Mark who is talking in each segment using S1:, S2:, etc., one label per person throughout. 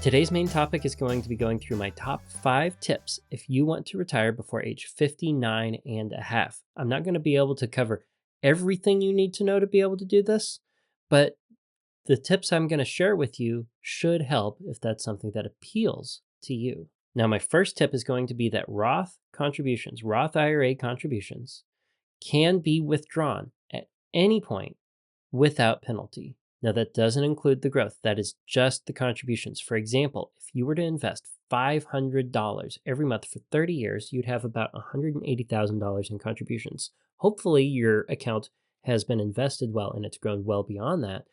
S1: Today's main topic is going to be going through my top 5 tips if you want to retire before age 59 and a half. I'm not going to be able to cover everything you need to know to be able to do this, but the tips I'm going to share with you should help if that's something that appeals to you. Now, my first tip is going to be that Roth IRA contributions, can be withdrawn at any point without penalty. Now, that doesn't include the growth. That is just the contributions. For example, if you were to invest $500 every month for 30 years, you'd have about $180,000 in contributions. Hopefully, your account has been invested well and it's grown well beyond that.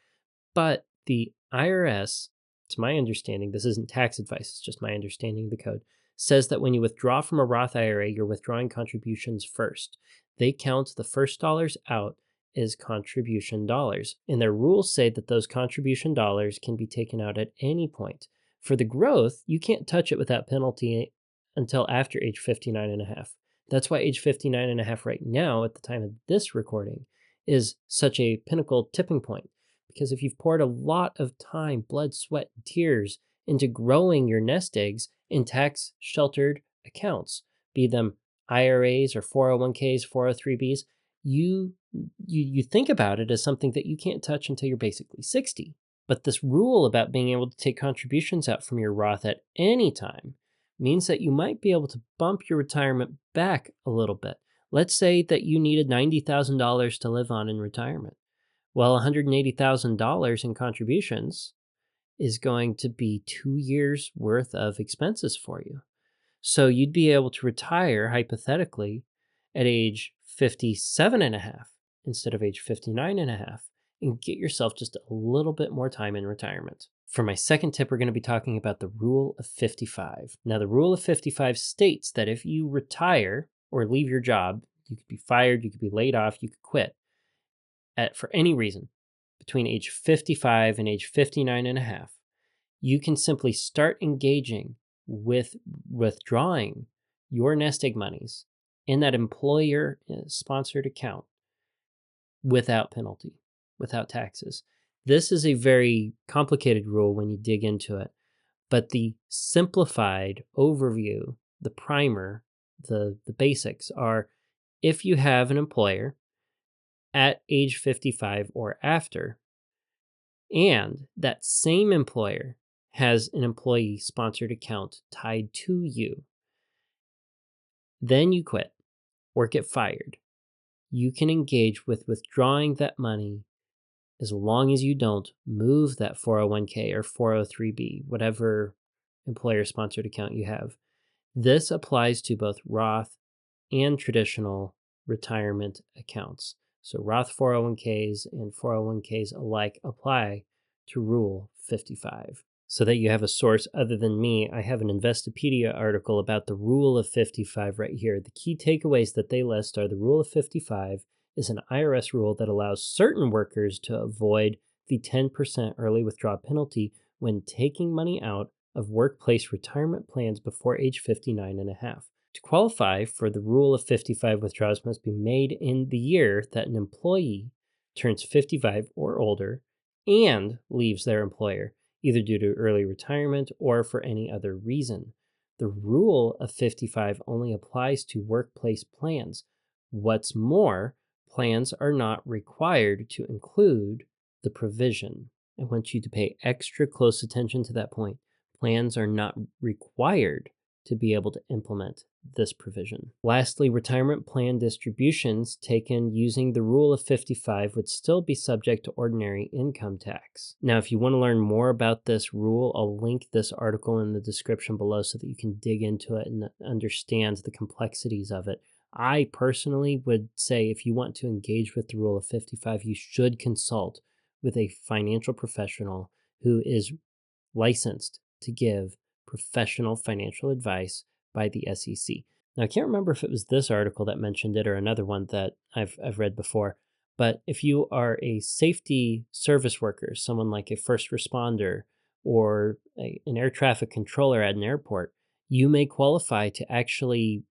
S1: But the IRS, to my understanding, this isn't tax advice, it's just my understanding of the code, says that when you withdraw from a Roth IRA, you're withdrawing contributions first. They count the first dollars out as contribution dollars. And their rules say that those contribution dollars can be taken out at any point. For the growth, you can't touch it without penalty until after age 59 and a half. That's why age 59 and a half right now, at the time of this recording, is such a pinnacle tipping point. Because if you've poured a lot of time, blood, sweat, and tears into growing your nest eggs in tax sheltered accounts, be them IRAs or 401ks, 403bs, you think about it as something that you can't touch until you're basically 60. But this rule about being able to take contributions out from your Roth at any time means that you might be able to bump your retirement back a little bit. Let's say that you needed $90,000 to live on in retirement. Well, $180,000 in contributions is going to be 2 years worth of expenses for you. So you'd be able to retire, hypothetically, at age 57 and a half instead of age 59 and a half and get yourself just a little bit more time in retirement. For my second tip, we're going to be talking about the Rule of 55. Now, the Rule of 55 states that if you retire or leave your job, you could be fired, you could be laid off, you could quit for any reason between age 55 and age 59 and a half, you can simply start engaging with withdrawing your nest egg monies in that employer sponsored account without penalty, without taxes. This is a very complicated rule when you dig into it, but the simplified overview, the primer, the basics are: if you have an employer at age 55 or after, and that same employer has an employee sponsored account tied to you, then you quit or get fired, you can engage with withdrawing that money as long as you don't move that 401k or 403b, whatever employer sponsored account you have. This applies to both Roth and traditional retirement accounts. So Roth 401ks and 401ks alike apply to Rule 55. So that you have a source other than me, I have an Investopedia article about the Rule of 55 right here. The key takeaways that they list are: the Rule of 55 is an IRS rule that allows certain workers to avoid the 10% early withdrawal penalty when taking money out of workplace retirement plans before age 59 and a half. To qualify for the Rule of 55, withdrawals must be made in the year that an employee turns 55 or older and leaves their employer, either due to early retirement or for any other reason. The Rule of 55 only applies to workplace plans. What's more, plans are not required to include the provision. I want you to pay extra close attention to that point. Plans are not required to be able to implement this provision. Lastly, retirement plan distributions taken using the Rule of 55 would still be subject to ordinary income tax. Now, if you want to learn more about this rule, I'll link this article in the description below so that you can dig into it and understand the complexities of it. I personally would say if you want to engage with the Rule of 55, you should consult with a financial professional who is licensed to give professional financial advice by the SEC. Now, I can't remember if it was this article that mentioned it or another one that I've read before, but if you are a safety service worker, someone like a first responder or an air traffic controller at an airport, you may qualify to actually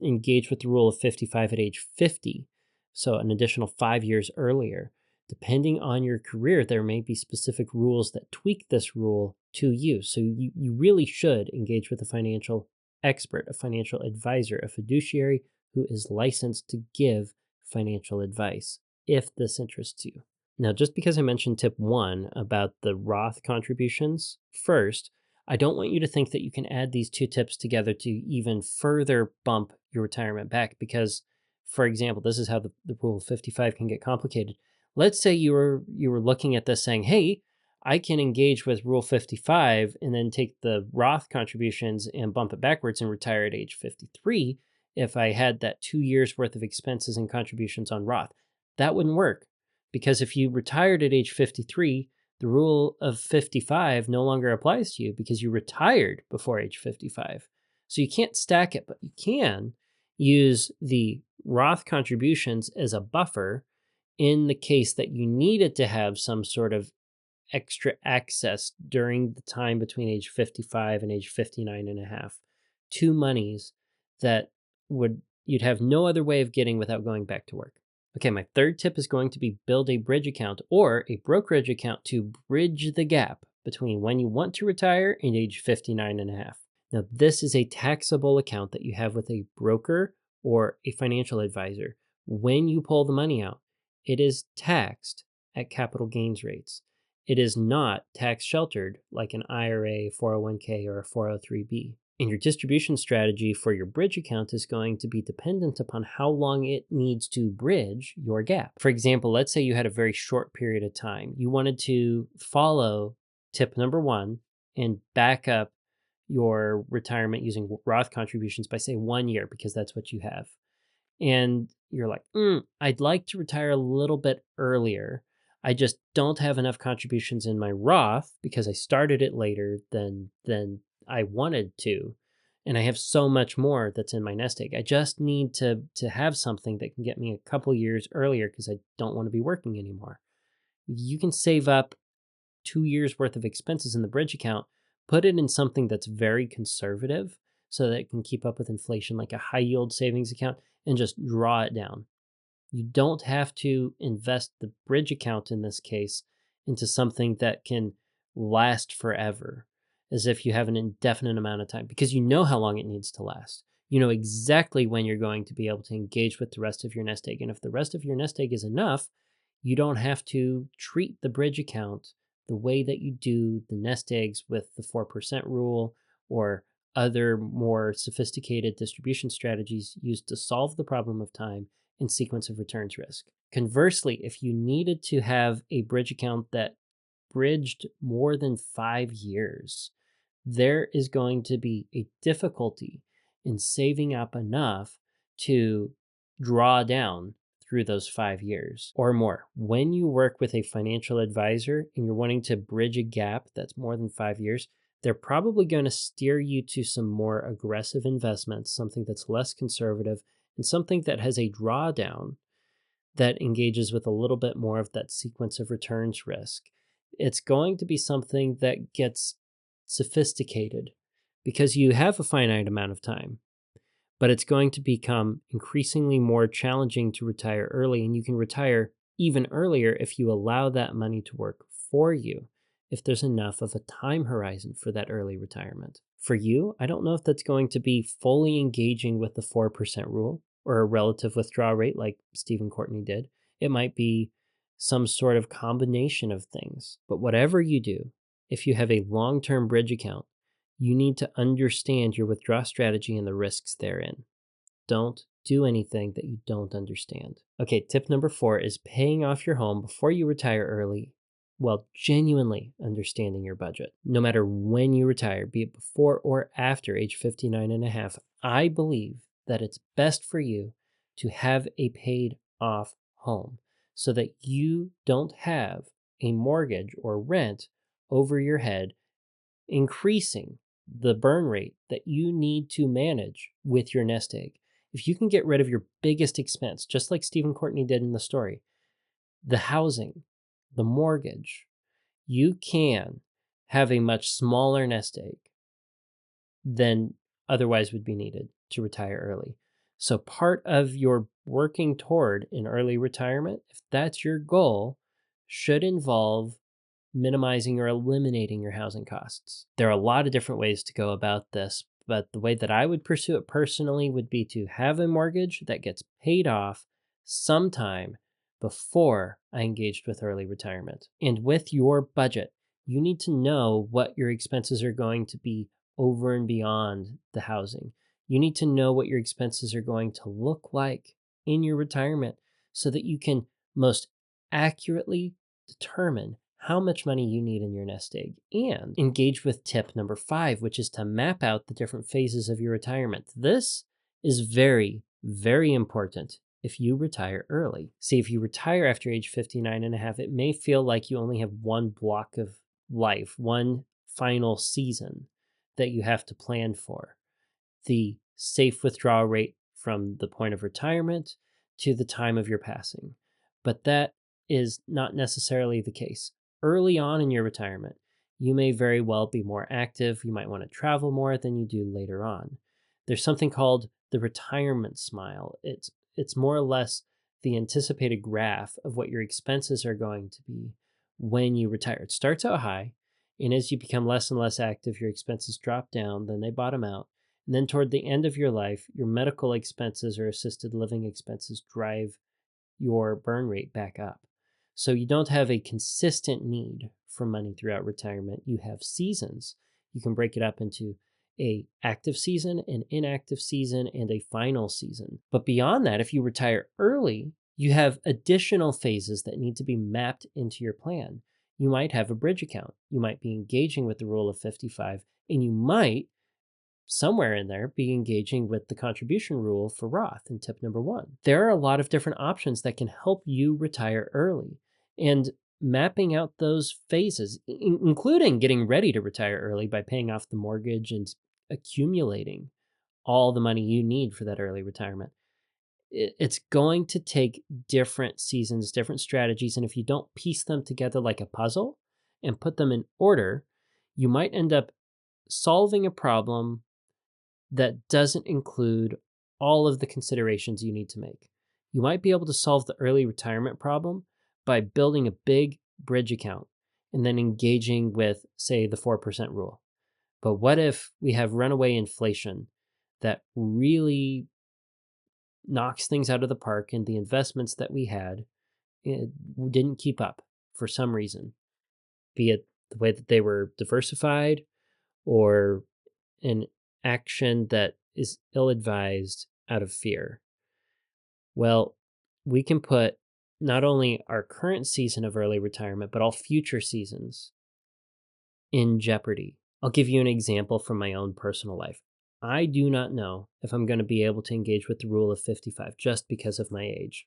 S1: engage with the Rule of 55 at age 50, so an additional 5 years earlier. Depending on your career, there may be specific rules that tweak this rule to you. So you really should engage with a financial expert, a financial advisor, a fiduciary who is licensed to give financial advice if this interests you. Now, just because I mentioned tip one about the Roth contributions, first, I don't want you to think that you can add these two tips together to even further bump your retirement back because, for example, this is how the rule of 55 can get complicated. Let's say you were looking at this saying, hey, I can engage with rule 55 and then take the Roth contributions and bump it backwards and retire at age 53 if I had that 2 years worth of expenses and contributions on Roth. That wouldn't work because if you retired at age 53, the rule of 55 no longer applies to you because you retired before age 55. So you can't stack it, but you can use the Roth contributions as a buffer in the case that you needed to have some sort of extra access during the time between age 55 and age 59 and a half to monies that would you'd have no other way of getting without going back to work. Okay, my third tip is going to be build a bridge account or a brokerage account to bridge the gap between when you want to retire and age 59 and a half. Now, this is a taxable account that you have with a broker or a financial advisor. When you pull the money out, it is taxed at capital gains rates. It is not tax sheltered like an IRA, 401k, or a 403b. And your distribution strategy for your bridge account is going to be dependent upon how long it needs to bridge your gap. For example, let's say you had a very short period of time. You wanted to follow tip number one and back up your retirement using Roth contributions by, say, 1 year, because that's what you have. And you're like, I'd like to retire a little bit earlier. I just don't have enough contributions in my Roth because I started it later than I wanted to. And I have so much more that's in my nest egg. I just need to have something that can get me a couple years earlier because I don't want to be working anymore. You can save up 2 years worth of expenses in the bridge account, put it in something that's very conservative so that it can keep up with inflation, like a high yield savings account, and just draw it down. You don't have to invest the bridge account in this case into something that can last forever, as if you have an indefinite amount of time, because you know how long it needs to last. You know exactly when you're going to be able to engage with the rest of your nest egg. And if the rest of your nest egg is enough, you don't have to treat the bridge account the way that you do the nest eggs with the 4% rule or other more sophisticated distribution strategies used to solve the problem of time and sequence of returns risk. Conversely, if you needed to have a bridge account that bridged more than 5 years, there is going to be a difficulty in saving up enough to draw down through those 5 years or more. When you work with a financial advisor and you're wanting to bridge a gap that's more than 5 years, they're probably going to steer you to some more aggressive investments, something that's less conservative, and something that has a drawdown that engages with a little bit more of that sequence of returns risk. It's going to be something that gets sophisticated because you have a finite amount of time, but it's going to become increasingly more challenging to retire early, and you can retire even earlier if you allow that money to work for you, if there's enough of a time horizon for that early retirement. For you, I don't know if that's going to be fully engaging with the 4% rule or a relative withdrawal rate like Stephen Courtney did. It might be some sort of combination of things. But whatever you do, if you have a long-term bridge account, you need to understand your withdrawal strategy and the risks therein. Don't do anything that you don't understand. Okay, tip number 4 is paying off your home before you retire early while genuinely understanding your budget. No matter when you retire, be it before or after age 59 and a half, I believe that it's best for you to have a paid off home so that you don't have a mortgage or rent over your head increasing the burn rate that you need to manage with your nest egg. If you can get rid of your biggest expense, just like Stephen Courtney did in the story, the housing, the mortgage, you can have a much smaller nest egg than otherwise would be needed to retire early. So part of your working toward an early retirement, if that's your goal, should involve minimizing or eliminating your housing costs. There are a lot of different ways to go about this, but the way that I would pursue it personally would be to have a mortgage that gets paid off sometime before I engaged with early retirement. And with your budget, you need to know what your expenses are going to be over and beyond the housing. You need to know what your expenses are going to look like in your retirement so that you can most accurately determine how much money you need in your nest egg and engage with tip number 5, which is to map out the different phases of your retirement. This is very, very important if you retire early. See, if you retire after age 59 and a half, it may feel like you only have one block of life, one final season that you have to plan for. The safe withdrawal rate from the point of retirement to the time of your passing. But that is not necessarily the case. Early on in your retirement, you may very well be more active. You might want to travel more than you do later on. There's something called the retirement smile. It's more or less the anticipated graph of what your expenses are going to be when you retire. It starts out high, and as you become less and less active, your expenses drop down, then they bottom out. And then toward the end of your life, your medical expenses or assisted living expenses drive your burn rate back up. So you don't have a consistent need for money throughout retirement. You have seasons. You can break it up into a active season, an inactive season, and a final season. But beyond that, if you retire early, you have additional phases that need to be mapped into your plan. You might have a bridge account. You might be engaging with the rule of 55, and you might somewhere in there be engaging with the contribution rule for Roth in tip number 1. There are a lot of different options that can help you retire early, and mapping out those phases, including getting ready to retire early by paying off the mortgage and accumulating all the money you need for that early retirement. It's going to take different seasons, different strategies, and if you don't piece them together like a puzzle and put them in order, you might end up solving a problem that doesn't include all of the considerations you need to make. You might be able to solve the early retirement problem by building a big bridge account and then engaging with, say, the 4% rule. But what if we have runaway inflation that really knocks things out of the park and the investments that we had didn't keep up for some reason, be it the way that they were diversified or an action that is ill-advised out of fear? Well, we can put not only our current season of early retirement, but all future seasons in jeopardy. I'll give you an example from my own personal life. I do not know if I'm going to be able to engage with the rule of 55 just because of my age.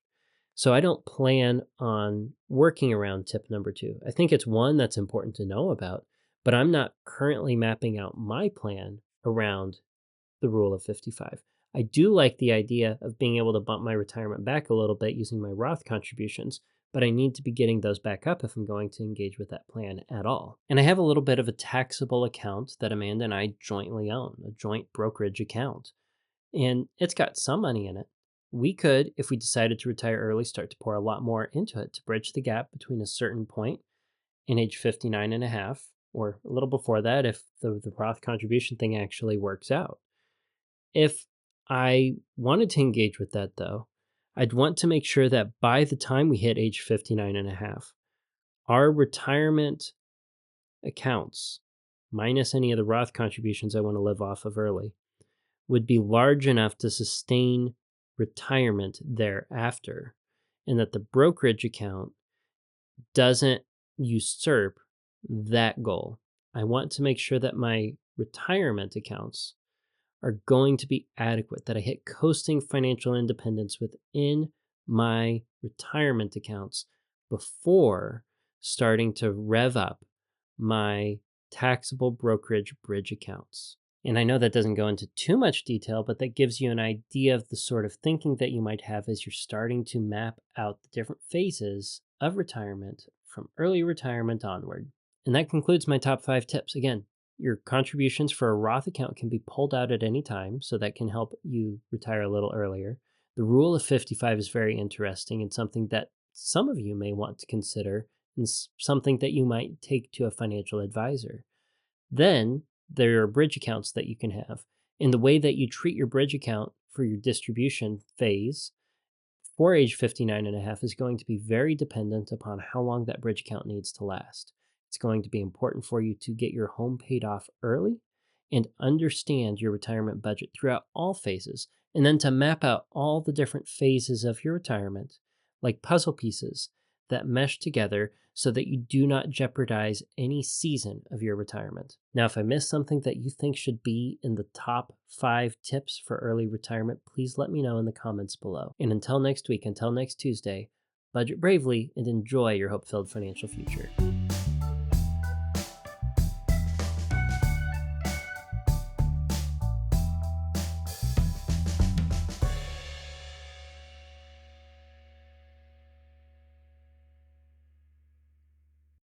S1: So I don't plan on working around tip number 2. I think it's one that's important to know about, but I'm not currently mapping out my plan around the rule of 55. I do like the idea of being able to bump my retirement back a little bit using my Roth contributions, but I need to be getting those back up if I'm going to engage with that plan at all. And I have a little bit of a taxable account that Amanda and I jointly own, a joint brokerage account, and it's got some money in it. We could, if we decided to retire early, start to pour a lot more into it to bridge the gap between a certain point in age 59 and a half, or a little before that if the Roth contribution thing actually works out. If I wanted to engage with that, though, I'd want to make sure that by the time we hit age 59 and a half, our retirement accounts, minus any of the Roth contributions I want to live off of early, would be large enough to sustain retirement thereafter, and that the brokerage account doesn't usurp that goal. I want to make sure that my retirement accounts are going to be adequate, that I hit coasting financial independence within my retirement accounts before starting to rev up my taxable brokerage bridge accounts. And I know that doesn't go into too much detail, but that gives you an idea of the sort of thinking that you might have as you're starting to map out the different phases of retirement from early retirement onward. And that concludes my top 5 tips. Again, your contributions for a Roth account can be pulled out at any time, so that can help you retire a little earlier. The rule of 55 is very interesting and something that some of you may want to consider and something that you might take to a financial advisor. Then there are bridge accounts that you can have. And the way that you treat your bridge account for your distribution phase for age 59 and a half is going to be very dependent upon how long that bridge account needs to last. It's going to be important for you to get your home paid off early and understand your retirement budget throughout all phases, and then to map out all the different phases of your retirement like puzzle pieces that mesh together so that you do not jeopardize any season of your retirement. Now, if I missed something that you think should be in the top 5 tips for early retirement, please let me know in the comments below. And until next week, until next Tuesday, budget bravely and enjoy your hope-filled financial future.